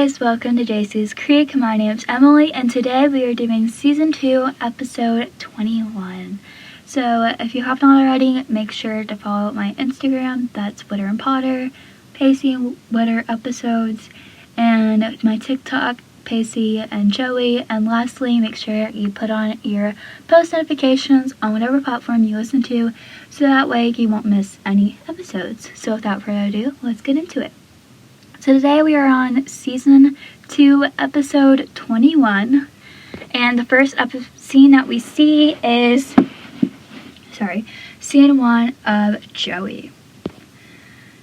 guys, welcome to Jacey's Creek. My name's Emily, and today we are doing Season 2, Episode 21. So, if you haven't already, make sure to follow my Instagram, that's Witter and Potter, Pacey and Witter episodes, and my TikTok, Pacey and Joey, and lastly, make sure you put on your post notifications on whatever platform you listen to, so that way you won't miss any episodes. So without further ado, let's get into it. So today we are on Season 2, Episode 21, and the first scene that we see is, Scene 1 of Joey.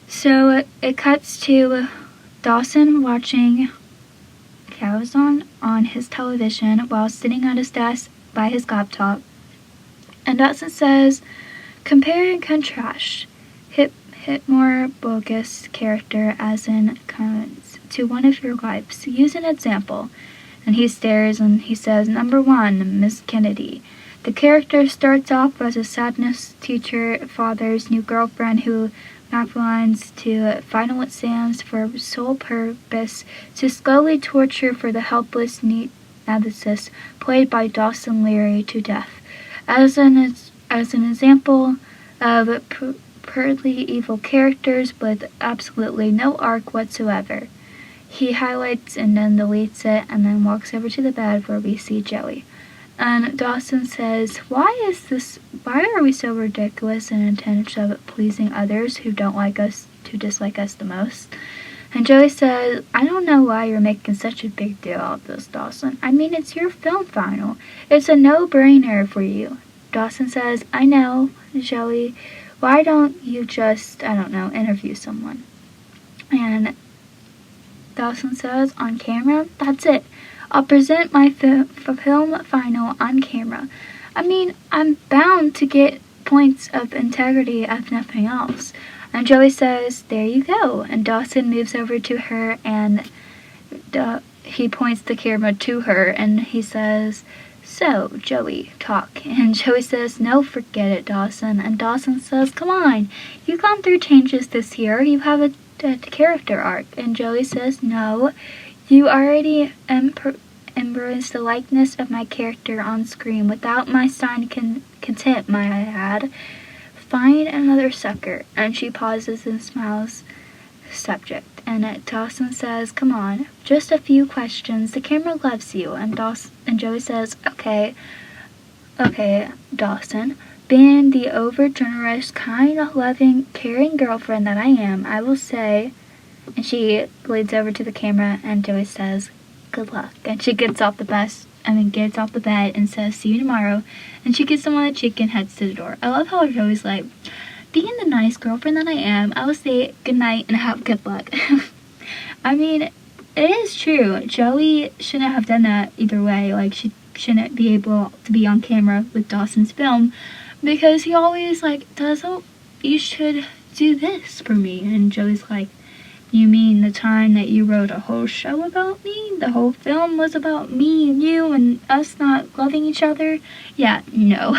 So it cuts to Dawson watching Cows on his television while sitting at his desk by his laptop, and Dawson says, "Compare and contrast. Hit more bogus character as in comments to one of your wives. Use an example." And he stares and he says, "Number 1, Miss Kennedy. The character starts off as a sadness teacher father's new girlfriend who maclines to final exams for sole purpose to slowly torture for the helpless needless played by Dawson Leary to death. As an example of purely evil characters with absolutely no arc whatsoever." He highlights and then deletes it and then walks over to the bed where we see Joey. And Dawson says, why are we so ridiculous in intent of pleasing others who don't like us to dislike us the most? And Joey says, "I don't know why you're making such a big deal out of this, Dawson. I mean, it's your film final. It's a no-brainer for you." Dawson says, "I know, Joey. Why don't you just, interview someone?" And Dawson says, "On camera? That's it. I'll present my film final on camera. I mean, I'm bound to get points of integrity if nothing else." And Joey says, "There you go." And Dawson moves over to her and he points the camera to her and he says, "So, Joey, talk." And Joey says, "No, forget it, Dawson." And Dawson says, "Come on, you've gone through changes this year. You have a character arc." And Joey says, "No, you already embraced the likeness of my character on screen without my signed consent, might I add. Find another sucker." And she pauses and smiles subject. And Dawson says, "Come on, just a few questions. The camera loves you." And Joey says, Okay, Dawson. Being the over-generous, kind, loving, caring girlfriend that I am, I will say," and she leans over to the camera and Joey says, "Good luck." And she gets off the bed and says, "See you tomorrow." And she kisses him on the cheek and heads to the door. I love how Joey's like, "Being the nice girlfriend that I am, I will say good night and have good luck." I mean, it is true. Joey shouldn't have done that either way. Like, she shouldn't be able to be on camera with Dawson's film because he always, does, "Oh, you should do this for me." And Joey's like, "You mean the time that you wrote a whole show about me? The whole film was about me and you and us not loving each other?" Yeah, no.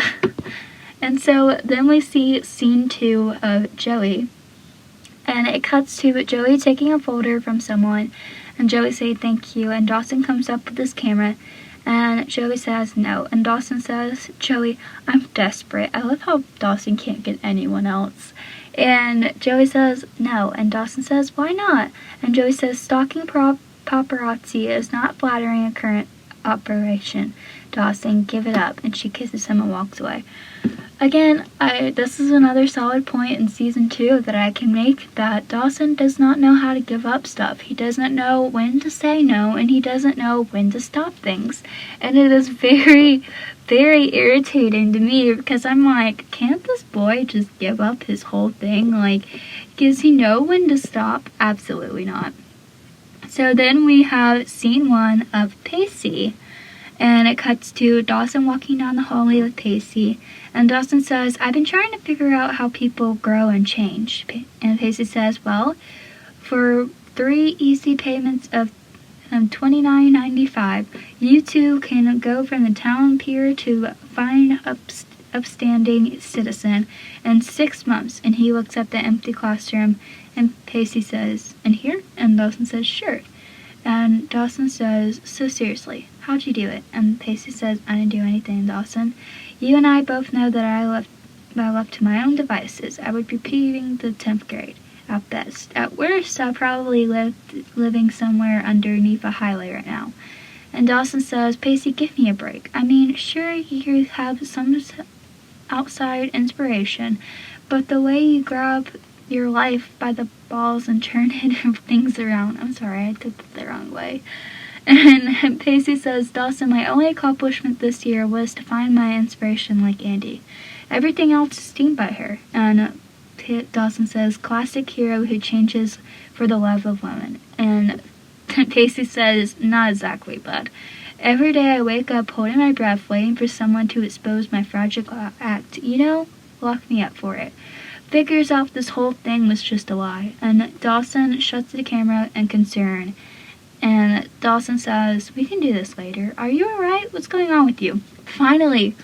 And so then we see Scene 2 of Joey. And it cuts to Joey taking a folder from someone. And Joey saying thank you. And Dawson comes up with his camera. And Joey says no. And Dawson says, "Joey, I'm desperate." I love how Dawson can't get anyone else. And Joey says no. And Dawson says, "Why not?" And Joey says, "Stalking paparazzi is not flattering a current operation. Dawson, give it up." And she kisses him and walks away. Again, this is another solid point in Season 2 that I can make, that Dawson does not know how to give up stuff. He doesn't know when to say no, and he doesn't know when to stop things. And it is very, very irritating to me because I'm like, can't this boy just give up his whole thing? Does he know when to stop? Absolutely not. So then we have Scene 1 of Pacey. And it cuts to Dawson walking down the hallway with Pacey. And Dawson says, "I've been trying to figure out how people grow and change." And Pacey says, "Well, for 3 easy payments of $29.95, you two can go from the town peer to fine upstanding citizen in 6 months." And he looks at the empty classroom, and Pacey says, "In here?" And Dawson says, "Sure." And Dawson says, so seriously, how'd you do it? And Pacey says, I didn't do anything, Dawson. You and I both know that I left to my own devices, I would be repeating the 10th grade. At best. At worst, I'll probably living somewhere underneath a highway right now. And Dawson says, Pacey, give me a break. I mean, sure, you have some outside inspiration, but the way you grab your life by the balls and turn it and things around. I'm sorry, I took it the wrong way. And Pacey says, Dawson, my only accomplishment this year was to find my inspiration like Andy. Everything else is steamed by her. And Dawson says, classic hero who changes for the love of women. And Pacey says, not exactly, bud. Every day I wake up holding my breath, waiting for someone to expose my fragile act. Lock me up for it. Figures out this whole thing was just a lie. And Dawson shuts the camera in concern. And Dawson says, we can do this later. Are you alright? What's going on with you? Finally,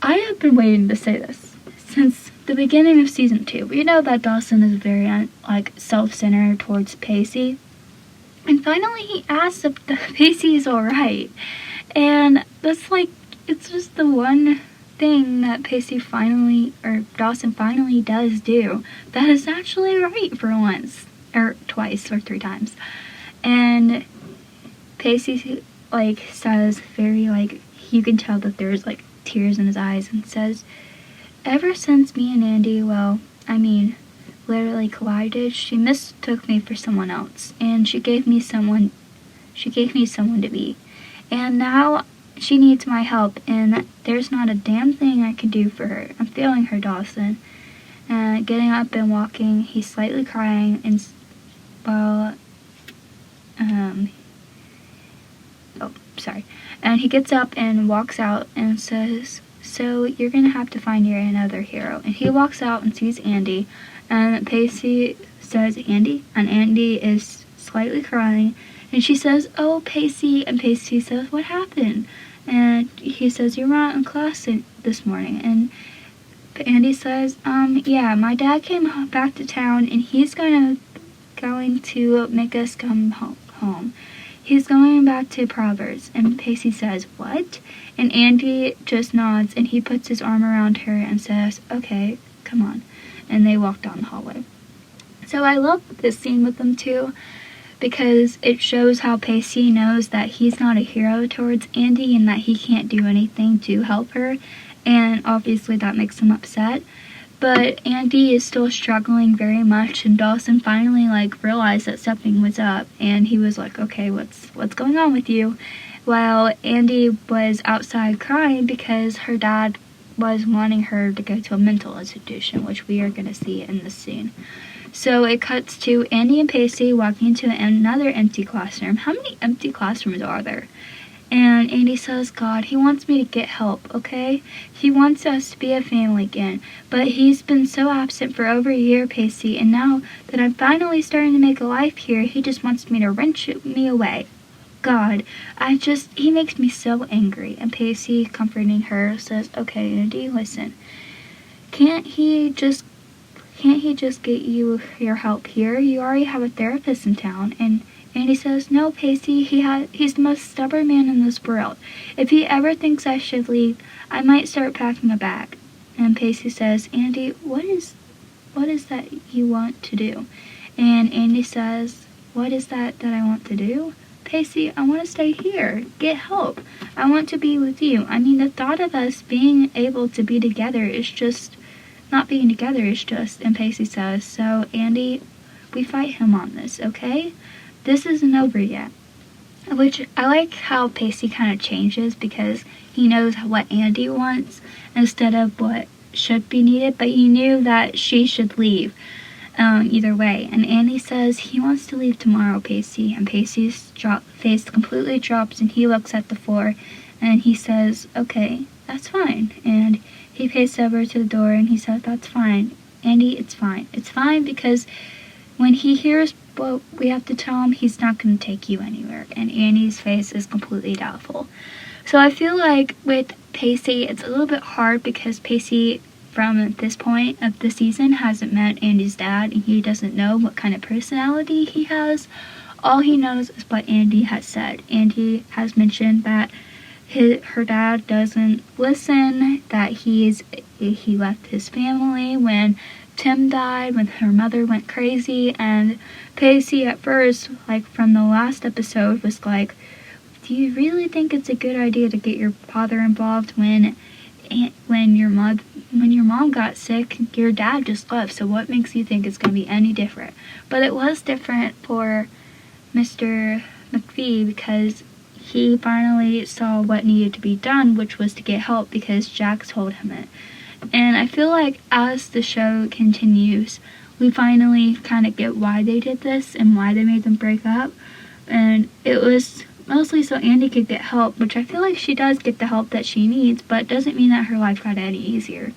I have been waiting to say this since the beginning of season 2. We know that Dawson is very self-centered towards Pacey, and finally he asks if Pacey is alright, and that's it's just the one thing that Dawson finally does do that is actually right for once, or twice, or 3 times. And Pacey says very you can tell that there's tears in his eyes, and says, ever since me and Andy, literally collided, she mistook me for someone else, and she gave me someone to be. And now she needs my help, and there's not a damn thing I can do for her. I'm feeling her, Dawson. Getting up and walking, he's slightly crying, and and he gets up and walks out and says, so you're gonna have to find your another hero. And he walks out and sees Andy, and Pacey says, Andy? And Andy is slightly crying, and she says, oh, Pacey. And Pacey says, what happened? And he says, you were out in class this morning. And Andy says, yeah, my dad came back to town, and he's going to make us come home. He's going back to Proverbs. And Pacey says, what? And Andy just nods, and he puts his arm around her and says, okay, come on. And they walk down the hallway. So I love this scene with them too, because it shows how Pacey knows that he's not a hero towards Andy and that he can't do anything to help her, and obviously that makes him upset. But Andy is still struggling very much, and Dawson finally realized that something was up, and he was like, okay, what's going on with you? While Andy was outside crying because her dad was wanting her to go to a mental institution, which we are going to see in this scene. So it cuts to Andy and Pacey walking into another empty classroom. How many empty classrooms are there? And Andy says, God, he wants me to get help, okay? He wants us to be a family again. But he's been so absent for over a year, Pacey, and now that I'm finally starting to make a life here, he just wants me to wrench me away. God, he makes me so angry. And Pacey, comforting her, says, okay, Andy, listen. Can't he just get you your help here? You already have a therapist in town. And Andy says, no, Pacey, he's the most stubborn man in this world. If he ever thinks I should leave, I might start packing a bag. And Pacey says, Andy, what is that you want to do? And Andy says, what is that I want to do? Pacey, I want to stay here. Get help. I want to be with you. The thought of us being able to be together is just, not being together is just, and Pacey says, so Andy, we fight him on this, okay? This isn't over yet. Which, I like how Pacey kind of changes because he knows what Andy wants instead of what should be needed, but he knew that she should leave either way. And Andy says he wants to leave tomorrow, Pacey, and Pacey's face completely drops, and he looks at the floor, and he says, okay, that's fine. And he paces over to the door, and he says, that's fine. Andy, it's fine. It's fine because when he hears what we have to tell him, he's not going to take you anywhere. And Andy's face is completely doubtful. So I feel like with Pacey, it's a little bit hard because Pacey, from this point of the season, hasn't met Andy's dad, and he doesn't know what kind of personality he has. All he knows is what Andy has said. Andy has mentioned that her dad doesn't listen, that he left his family when Tim died, when her mother went crazy, and Pacey at first, like from the last episode, was like, do you really think it's a good idea to get your father involved when your mom got sick, your dad just left, so what makes you think it's going to be any different? But it was different for Mr. McPhee because he finally saw what needed to be done, which was to get help because Jack told him it. And I feel like as the show continues, we finally kind of get why they did this and why they made them break up. And it was mostly so Andy could get help, which I feel like she does get the help that she needs, but it doesn't mean that her life got any easier.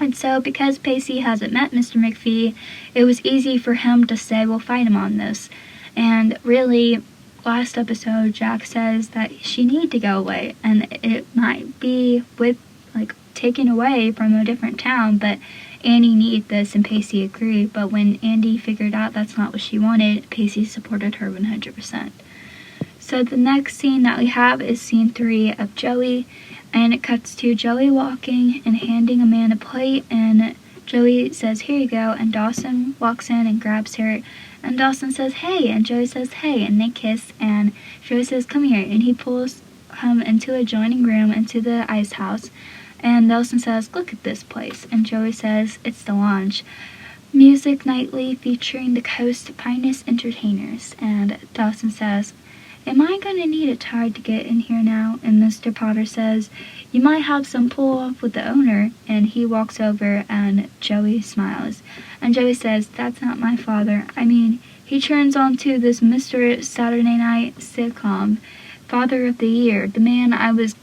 And so because Pacey hasn't met Mr. McPhee, it was easy for him to say, we'll fight him on this. And really, last episode, Jack says that she need to go away, and it might be taken away from a different town, but Annie needed this, and Pacey agreed. But when Andy figured out that's not what she wanted, Pacey supported her 100%. So the next scene that we have is scene 3 of Joey, and it cuts to Joey walking and handing a man a plate, and Joey says, here you go, and Dawson walks in and grabs her, and Dawson says, hey, and Joey says, hey, and they kiss, and Joey says, come here, and he pulls him into a adjoining room, into the ice house, and Dawson says, look at this place, and Joey says, it's the lounge. Music nightly featuring the coast's finest entertainers, and Dawson says, am I going to need a tide to get in here now? And Mr. Potter says, you might have some pull-off with the owner. And he walks over and Joey smiles. And Joey says, that's not my father. I mean, he turns on to this Mr. Saturday Night sitcom, Father of the Year, the man I was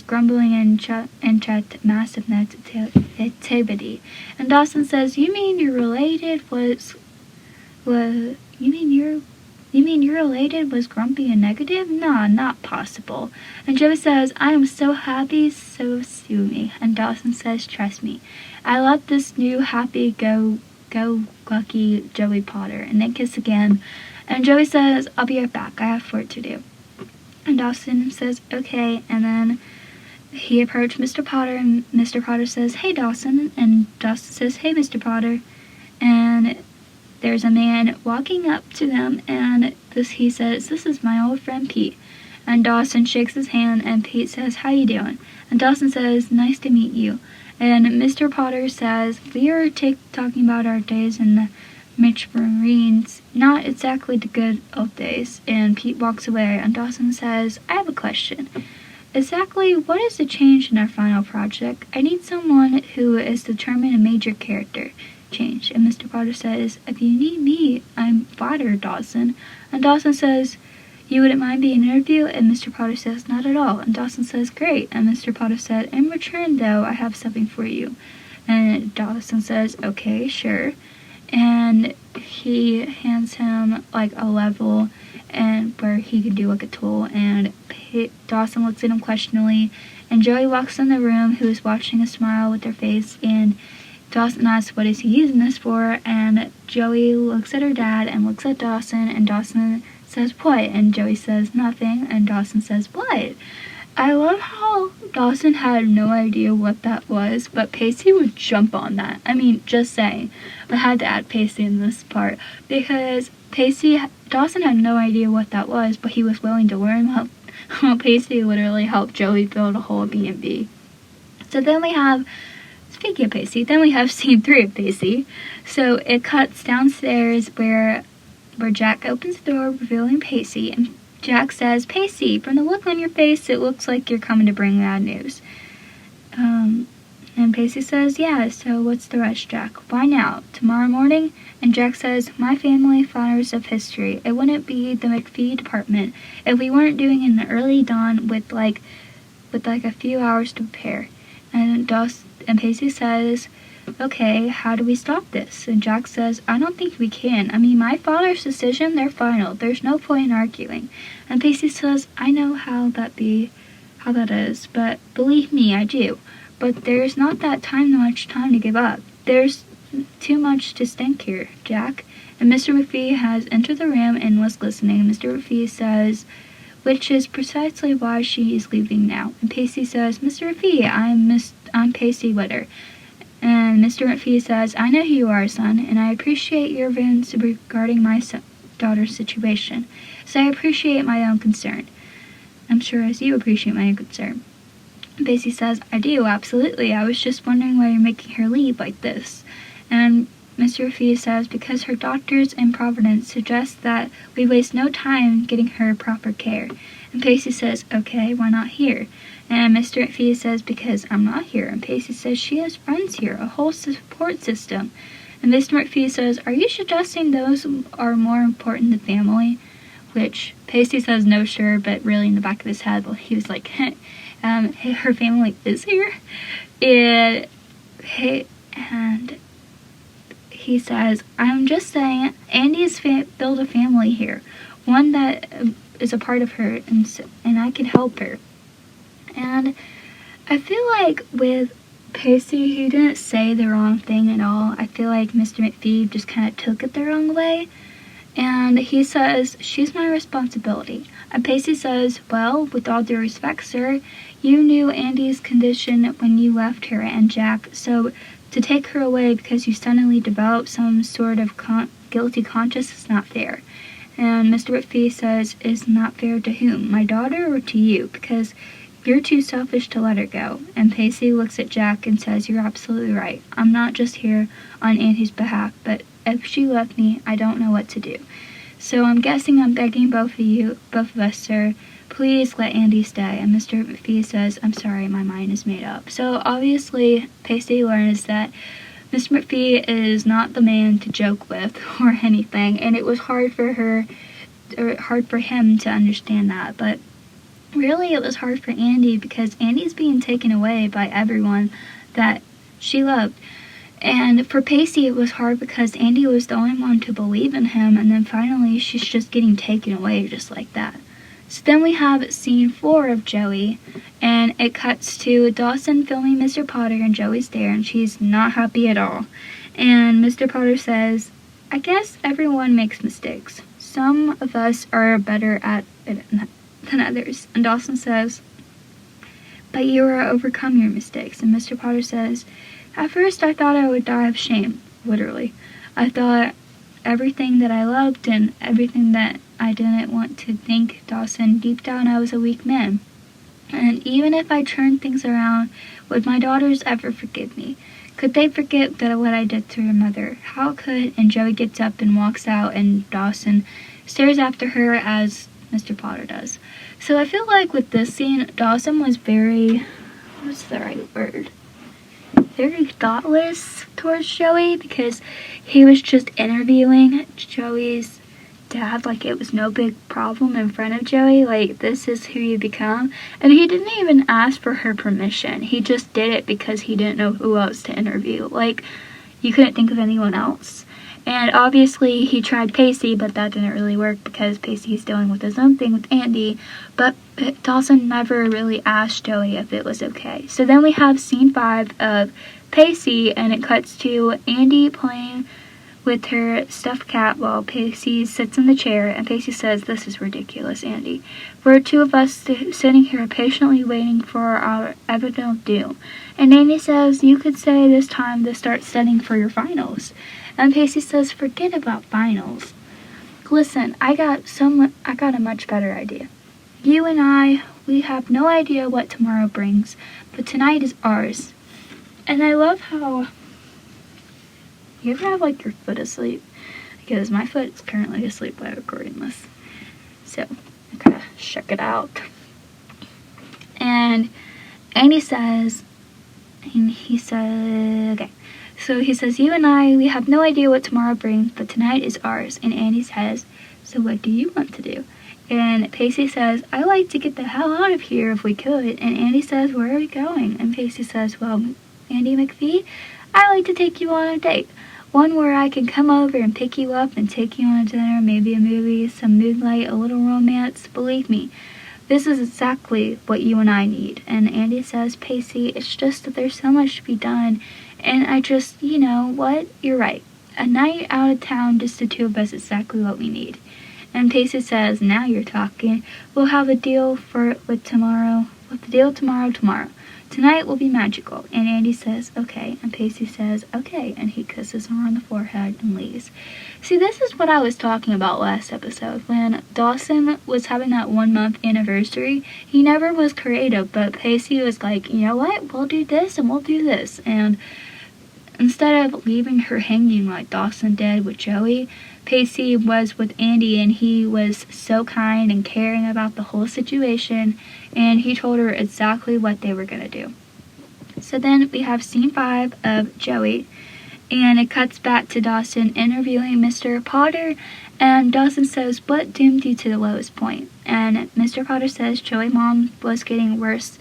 grumbling and checked massive nativity. And Dawson says, you mean you're related was grumpy and negative? Nah, not possible. And Joey says, I am so happy, so sue me. And Dawson says, trust me. I love this new happy go lucky Joey Potter. And they kiss again. And Joey says, I'll be right back. I have work to do. And Dawson says, okay. And then he approached Mr. Potter, and Mr. Potter says, hey, Dawson. And Dawson says, hey, Mr. Potter. And there's a man walking up to them, and he says, this is my old friend Pete. And Dawson shakes his hand, and Pete says, how you doing? And Dawson says, nice to meet you. And Mr. Potter says, we are talking about our days in the Mitch Marines, not exactly the good old days. And Pete walks away, and Dawson says, I have a question. Exactly what is the change in our final project? I need someone who is determined a major character change. And Mr. Potter says, if you need me, I'm flattered, Dawson. And Dawson says, you wouldn't mind being interviewed? And Mr. Potter says, not at all. And Dawson says, great. And Mr. Potter said, in return, though, I have something for you. And Dawson says, okay, sure. And he hands him a level and where he could do a tool, and Dawson looks at him questioningly, and Joey walks in the room, who is watching a smile with their face, and Dawson asks, what is he using this for? And Joey looks at her dad and looks at Dawson, and Dawson says, what? And Joey says, nothing, and Dawson says, what? I love how Dawson had no idea what that was, but Pacey would jump on that. I mean, just saying. I had to add Pacey in this part, because Dawson had no idea what that was, but he was willing to learn how Pacey literally helped Joey build a whole B&B. So then we have, speaking of Pacey, then we have scene 3 of Pacey. So it cuts downstairs where Jack opens the door, revealing Pacey, and Jack says, Pacey, from the look on your face, it looks like you're coming to bring bad news. And Pacey says, yeah, so what's the rush, Jack? Why now? Tomorrow morning? And Jack says, my family fathers of history. It wouldn't be the McPhee department if we weren't doing it in the early dawn with a few hours to prepare. And Pacey says, okay, how do we stop this? And Jack says, I don't think we can. I mean, my father's decision, they're final. There's no point in arguing. And Pacey says, I know how that is, but believe me, I do. But there's not much time to give up. There's too much to stink here, Jack. and Mr. McPhee has entered the room and was listening. Mr. McPhee says, which is precisely why she is leaving now. And Pacey says, Mr. McPhee, I'm Pacey Witter. And Mr. McPhee says, I know who you are, son, and I appreciate your views regarding my daughter's situation. So I appreciate my own concern. I'm sure as you appreciate my own concern. Pacey says, I do, absolutely. I was just wondering why you're making her leave like this. And Mr. McPhee says, because her doctors in Providence suggest that we waste no time getting her proper care. And Pacey says, okay, why not here? And Mr. McPhee says, because I'm not here. And Pacey says, she has friends here, a whole support system. And Mr. McPhee says, are you suggesting those are more important than family? Which Pacey says, no, sure, but really in the back of his head, well, he was like, hey, her family is here. And he says, I'm just saying, Andy's built a family here, one that is a part of her, and I can help her. And I feel like with Pacey, he didn't say the wrong thing at all. I feel like Mr. McPhee just kind of took it the wrong way. And he says, she's my responsibility. And Pacey says, well, with all due respect, sir, you knew Andy's condition when you left her and Jack, so to take her away because you suddenly developed some sort of guilty conscience is not fair. And Mr. McPhee says, is not fair to whom? My daughter or to you? Because you're too selfish to let her go. And Pacey looks at Jack and says, you're absolutely right. I'm not just here on Andy's behalf, but if she left me, I don't know what to do. So I'm guessing I'm begging both of us, sir, please let Andy stay. And Mr. McPhee says, I'm sorry, my mind is made up. So obviously, Pacey learns that Mr. McPhee is not the man to joke with or anything, and it was hard for him to understand that. But really, it was hard for Andy because Andy's being taken away by everyone that she loved. And for Pacey, it was hard because Andy was the only one to believe in him, and then finally she's just getting taken away just like that. So then we have scene 4 of Joey, and it cuts to Dawson filming Mr. Potter, and Joey's there, and she's not happy at all. And Mr. Potter says, I guess everyone makes mistakes. Some of us are better at it than others. And Dawson says, but you are overcome your mistakes. And Mr. Potter says, at first I thought I would die of shame, literally. I thought everything that I loved and everything that I didn't want to think, Dawson, deep down I was a weak man. And even if I turned things around, would my daughters ever forgive me? Could they forget that what I did to her mother? How could? And Joey gets up and walks out, and Dawson stares after her as Mr. Potter does. So I feel like with this scene, Dawson was very, what's the right word? Very thoughtless towards Joey, because he was just interviewing Joey's dad like it was no big problem in front of Joey, like this is who you become. And he didn't even ask for her permission. He just did it because he didn't know who else to interview. Like, you couldn't think of anyone else. And obviously he tried Pacey, but that didn't really work because Pacey's dealing with his own thing with Andy. But Dawson never really asked Joey if it was okay. So then we have scene 5 of Pacey, and it cuts to Andy playing with her stuffed cat while Pacey sits in the chair, and Pacey says, this is ridiculous, Andy. We're two of us sitting here patiently waiting for our evident doom. And Andy says, you could say this time to start studying for your finals. And Pacey says, forget about finals. Listen, I got a much better idea. You and I, we have no idea what tomorrow brings, but tonight is ours. And I love how you ever have like your foot asleep? Because my foot is currently asleep while recording this. So I gotta check it out. And Andy says, okay. So he says, you and I, we have no idea what tomorrow brings, but tonight is ours. And Andy says, so what do you want to do? And Pacey says, I like to get the hell out of here if we could. And Andy says, where are we going? And Pacey says, well, Andy McPhee, I like to take you on a date. One where I can come over and pick you up and take you on a dinner, maybe a movie, some moonlight, a little romance. Believe me, this is exactly what you and I need. And Andy says, Pacey, it's just that there's so much to be done. And I just, you know what? You're right. a night out of town, just the two of us, is exactly what we need. And Pacey says, now you're talking. We'll have a deal with the deal tomorrow. Tonight will be magical. And Andy says, okay. And Pacey says, okay. And he kisses her on the forehead and leaves. See, this is what I was talking about last episode. When Dawson was having that 1 month anniversary, he never was creative. But Pacey was like, you know what? We'll do this and we'll do this. And instead of leaving her hanging like Dawson did with Joey, Pacey was with Andy, and he was so kind and caring about the whole situation, and he told her exactly what they were going to do. So then we have scene 5 of Joey, and it cuts back to Dawson interviewing Mr. Potter, and Dawson says, what doomed you to the lowest point? And Mr. Potter says Joey's mom was getting worse.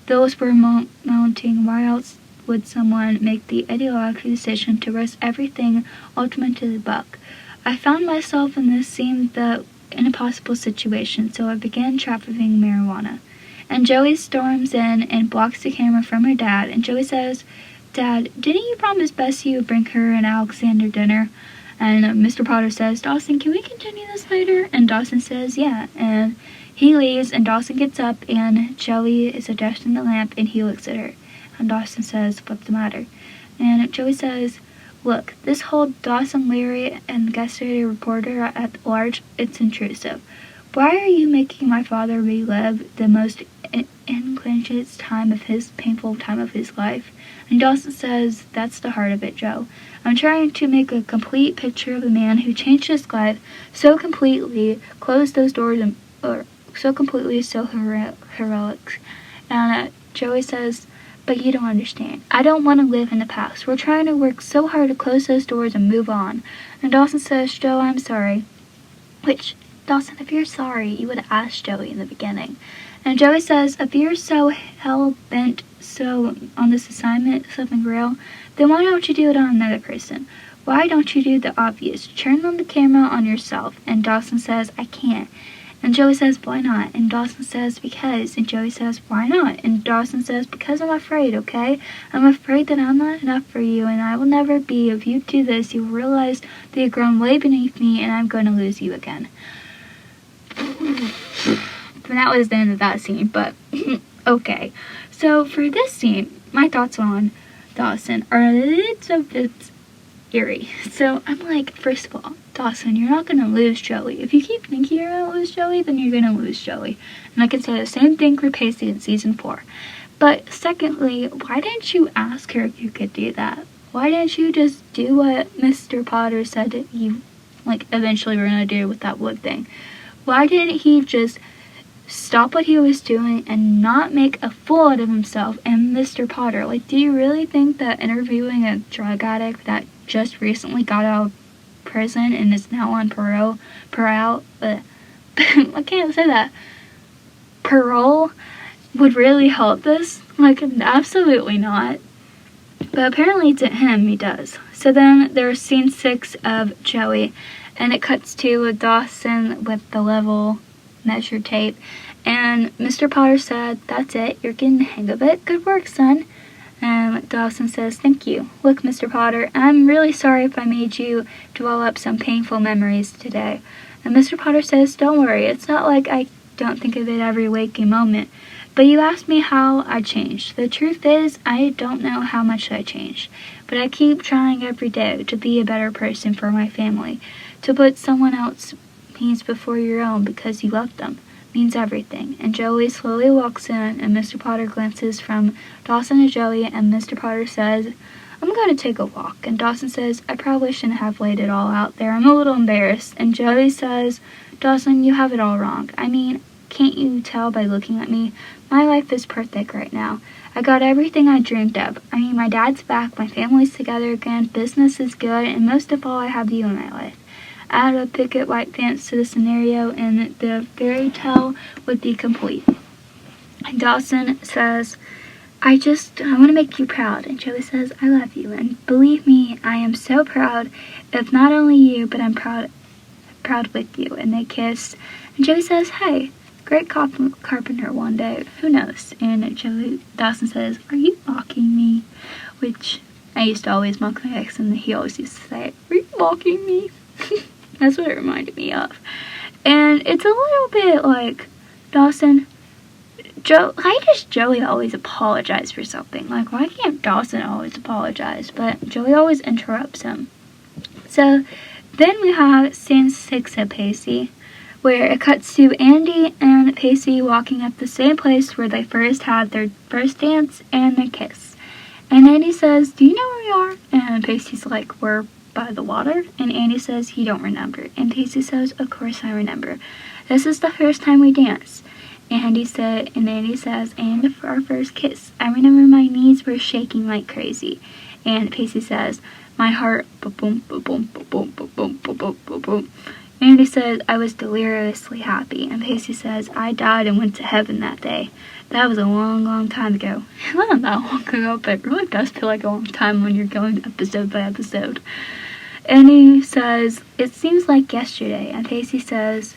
Those were mounting. Why else would someone make the ideological decision to risk everything ultimately to the buck? I found myself in this seemed an impossible situation, so I began trafficking marijuana. And Joey storms in and blocks the camera from her dad, and Joey says, Dad, didn't you promise Bessie would bring her and Alexander dinner? And Mr. Potter says, Dawson, can we continue this later? And Dawson says, yeah. And he leaves, and Dawson gets up, and Joey is adjusting the lamp, and he looks at her. And Dawson says, what's the matter? And Joey says, look, this whole Dawson, Larry, and investigative reporter at large, it's intrusive. Why are you making my father relive the most inclenched painful time of his life? And Dawson says, that's the heart of it, Joe. I'm trying to make a complete picture of the man who changed his life so completely, closed those doors, so heroic. And Joey says, but you don't understand. I don't want to live in the past. We're trying to work so hard to close those doors and move on. And Dawson says, Joe, I'm sorry. Which, Dawson, if you're sorry, you would have asked Joey in the beginning. And Joey says, if you're so hell-bent on this assignment, something real, then why don't you do it on another person? Why don't you do the obvious? Turn on the camera on yourself. And Dawson says, I can't. And Joey says, why not? And Dawson says, because. And Joey says, why not? And Dawson says, because I'm afraid, okay? I'm afraid that I'm not enough for you, and I will never be. If you do this, you will realize that you've grown way beneath me, and I'm going to lose you again. And that was the end of that scene, but okay. So for this scene, my thoughts on Dawson are a little bit eerie. So I'm like, first of all, Dawson, you're not going to lose Joey. If you keep thinking you're going to lose Joey, then you're going to lose Joey. And I can say the same thing for Pacey in season 4. But secondly, why didn't you ask her if you could do that? Why didn't you just do what Mr. Potter said that you, eventually were going to do with that wood thing? Why didn't he just stop what he was doing and not make a fool out of himself and Mr. Potter? Do you really think that interviewing a drug addict that just recently got out of prison and is now on parole, I can't say that, parole, would really help this? Absolutely not. But apparently to him, he does. So then there's scene 6 of Joey, and it cuts to Dawson with the level measure tape, and Mr. Potter said, that's it, you're getting the hang of it, good work, son. And Dawson says, thank you. Look, Mr. Potter, I'm really sorry if I made you dwell up some painful memories today. And Mr. Potter says, don't worry, it's not like I don't think of it every waking moment. But you asked me how I changed. The truth is, I don't know how much I changed. But I keep trying every day to be a better person for my family. To put someone else's needs before your own because you love them means everything. And Joey slowly walks in, and Mr. Potter glances from Dawson to Joey, and Mr. Potter says, I'm going to take a walk. And Dawson says, I probably shouldn't have laid it all out there. I'm a little embarrassed. And Joey says, Dawson, you have it all wrong. I mean, can't you tell by looking at me? My life is perfect right now. I got everything I dreamed of. I mean, my dad's back, my family's together again, business is good, and most of all, I have you in my life. Add a picket white fence to the scenario, and the fairy tale would be complete. And Dawson says, I want to make you proud. And Joey says, I love you. And believe me, I am so proud of not only you, but I'm proud with you. And they kiss. And Joey says, hey, great carpenter one day. Who knows? And Dawson says, are you mocking me? Which, I used to always mock my ex, and he always used to say, "Are you mocking me?" That's what it reminded me of. And it's a little bit like, Dawson, why does Joey always apologize for something? Like, why can't Dawson always apologize? But Joey always interrupts him. So then we have scene 6 of Pacey, where it cuts to Andy and Pacey walking up the same place where they first had their first dance and their kiss. And Andy says, "Do you know where we are?" And Pacey's like, "We're by the water." And Andy says, "You don't remember." And Pacey says, "Of course I remember. This is the first time we danced." And Andy says, "And for our first kiss, I remember my knees were shaking like crazy." And Pacey says, "My heart, ba-boom, ba-boom, ba-boom, ba-boom, ba-boom, ba-boom." Andy says, "I was deliriously happy." And Pacey says, "I died and went to heaven that day. That was a long, long time ago." Not that long ago, but it really does feel like a long time when you're going episode by episode. And he says, "It seems like yesterday." And Pacey says,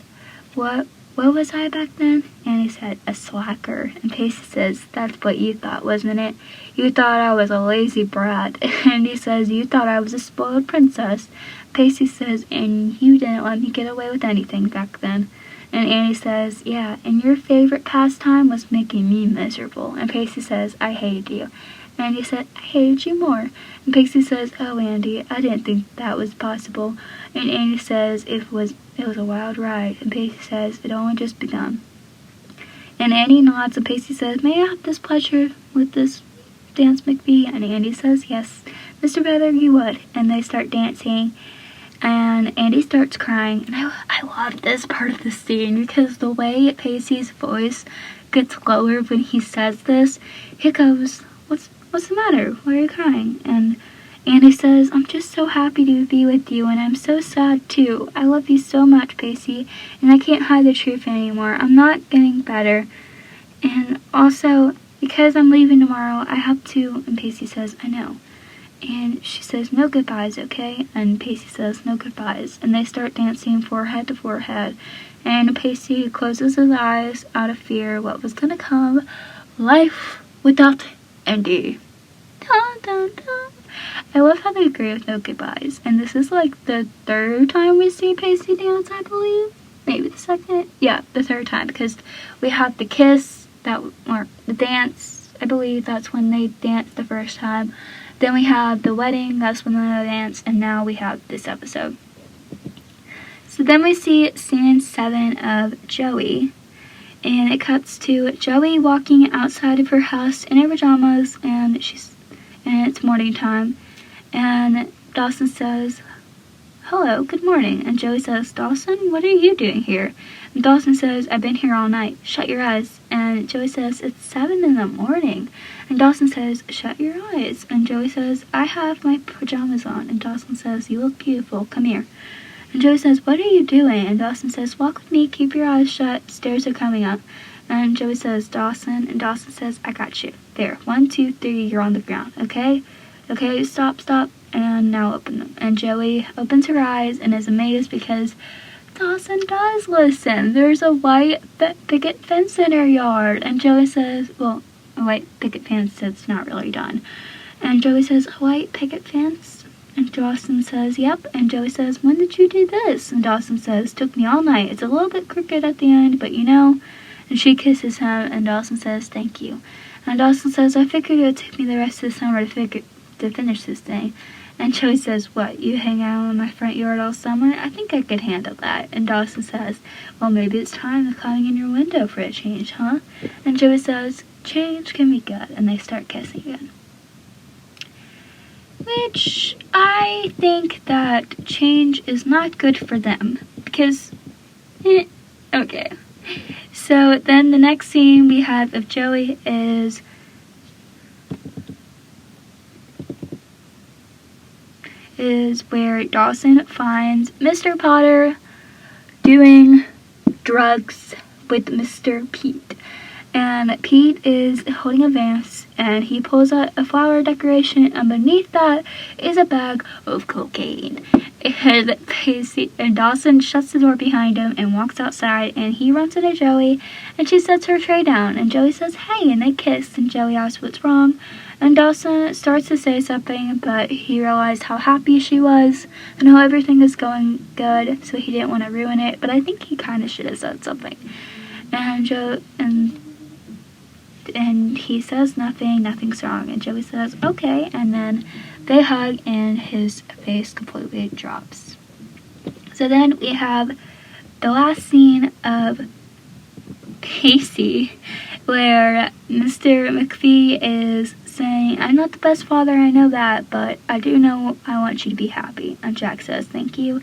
What was I back then?" And he said, "A slacker." And Pacey says, "That's what you thought, wasn't it? You thought I was a lazy brat." And he says, "You thought I was a spoiled princess." Pacey says, "And you didn't let me get away with anything back then." And Andy says, "Yeah, and your favorite pastime was making me miserable." And Pacey says, "I hated you." And he said, "I hated you more." And Pacey says, "Oh, Andy, I didn't think that was possible." And Andy says, it was a wild ride." And Pacey says, "It only just begun." And Andy nods, and Pacey says, "May I have this pleasure with this dance, McBee?" And Andy says, "Yes, Mr. Brother, you would." And they start dancing, and Andy starts crying. And I love this part of the scene because the way Pacey's voice gets lower when he says this, he goes, What's the matter? Why are you crying?" And Andy says, "I'm just so happy to be with you, and I'm so sad too. I love you so much, Pacey, and I can't hide the truth anymore. I'm not getting better. And also, because I'm leaving tomorrow, I have to..." And Pacey says, "I know." And she says, "No goodbyes, okay?" And Pacey says, "No goodbyes." And they start dancing forehead to forehead. And Pacey closes his eyes out of fear what was gonna come. Life without Andy. Dun, dun, dun. I love how they agree with no goodbyes. And this is like the third time we see Pacey dance, I believe. Maybe the second? Yeah, the third time. Because we have the kiss, or the dance. I believe that's when they danced the first time. Then we have the wedding, that's when they danced. And now we have this episode. So then we see scene 7 of Joey. And it cuts to Joey walking outside of her house in her pajamas, and it's morning time. And Dawson says, "Hello, good morning." And Joey says, "Dawson, what are you doing here?" And Dawson says, "I've been here all night. Shut your eyes." And Joey says, "It's 7 in the morning." And Dawson says, "Shut your eyes." And Joey says, "I have my pajamas on." And Dawson says, "You look beautiful. Come here." And Joey says, "What are you doing?" And Dawson says, "Walk with me, keep your eyes shut, stairs are coming up." And Joey says, "Dawson," and Dawson says, "I got you. There, 1, 2, 3, you're on the ground, okay? Okay, stop, and now open them." And Joey opens her eyes and is amazed because Dawson does listen. There's a white picket fence in her yard. And Joey says, well, a white picket fence that's not really done. And Joey says, "A white picket fence?" And Dawson says, "Yep." And Joey says, "When did you do this?" And Dawson says, "Took me all night. It's a little bit crooked at the end, but you know." And she kisses him, and Dawson says, "Thank you." And Dawson says, "I figured it would take me the rest of the summer to finish this thing." And Joey says, "What, you hang out in my front yard all summer? I think I could handle that." And Dawson says, "Well, maybe it's time to climb in your window for a change, huh?" And Joey says, "Change can be good." And they start kissing again. Which I think that change is not good for them because, okay. So then the next scene we have of Joey is where Dawson finds Mr. Potter doing drugs with Mr. Pete. And Pete is holding a vase, and he pulls out a flower decoration, and beneath that is a bag of cocaine. And Dawson shuts the door behind him and walks outside, and he runs into Joey, and she sets her tray down, and Joey says, "Hey," and they kiss, and Joey asks what's wrong, And Dawson starts to say something, but he realized how happy she was and how everything is going good, so he didn't want to ruin it, but I think he kind of should have said something. And he says nothing's wrong, and Joey says okay, and then they hug and his face completely drops. So then we have the last scene of Pacey, where Mr. McPhee is saying, I'm not the best father, I know that, but I do know I want you to be happy. And Jack says thank you,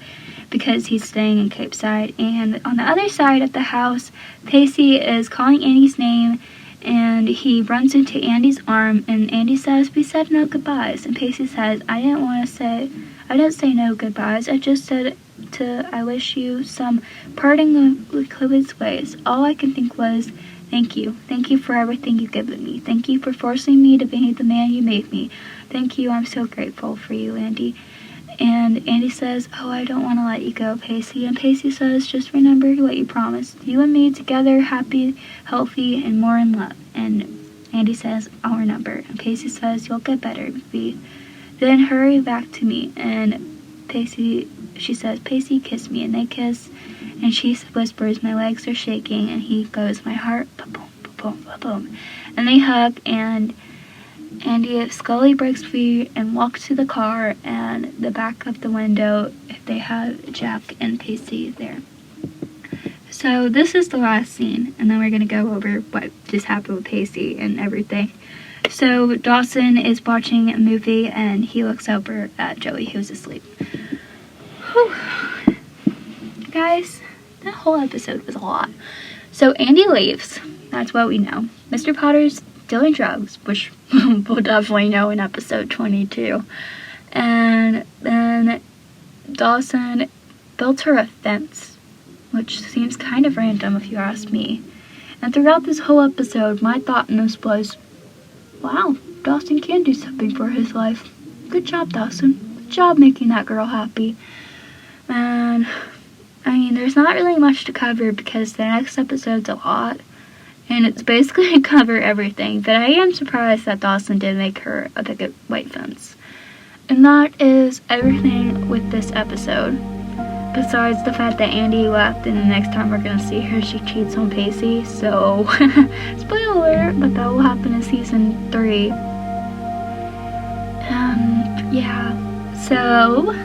because he's staying in Cape Side. And on the other side of the house, Pacey is calling Andy's name, and he runs into Andy's arm, and Andy says, we said no goodbyes. And Pacey says, I didn't say no goodbyes, I just said I wish you some parting of Chloe's ways. All I can think was, thank you. Thank you for everything you've given me. Thank you for forcing me to be the man you made me. Thank you, I'm so grateful for you, Andy. And Andy says, oh, I don't want to let you go, Pacey. And Pacey says, just remember what you promised. You and me together, happy, healthy, and more in love. And Andy says, I'll remember. And Pacey says, you'll get better, McPhee. Then hurry back to me. And she says, Pacey, kiss me. And they kiss. And she whispers, my legs are shaking. And he goes, my heart, ba-boom, ba-boom, ba-boom. And they hug, and Andy slowly breaks free and walks to the car, and the back of the window, they have Jack and Pacey there. So this is the last scene, and then we're going to go over what just happened with Pacey and everything. So Dawson is watching a movie, and he looks over at Joey, who's asleep. Whew. Guys, that whole episode was a lot. So Andy leaves. That's what we know. Mr. Potter's doing drugs, which we'll definitely know in episode 22. And then Dawson built her a fence, which seems kind of random if you ask me. And throughout this whole episode, my thought in this was, wow, Dawson can do something for his life. Good job, Dawson. Good job making that girl happy. And I mean, there's not really much to cover because the next episode's a lot. And it's basically to cover everything, but I am surprised that Dawson did make her a picket white fence. And that is everything with this episode. Besides the fact that Andy left, and the next time we're going to see her, she cheats on Pacey. So, spoiler, but that will happen in season 3. Yeah. So,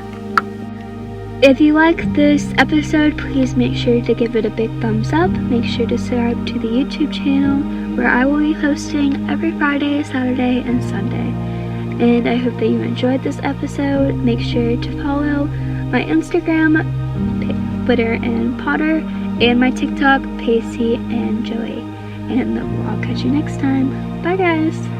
if you like this episode, please make sure to give it a big thumbs up. Make sure to subscribe to the YouTube channel, where I will be posting every Friday, Saturday, and Sunday. And I hope that you enjoyed this episode. Make sure to follow my Instagram, Witter and Potter, and my TikTok, Pacey and Joey. And I'll catch you next time. Bye, guys!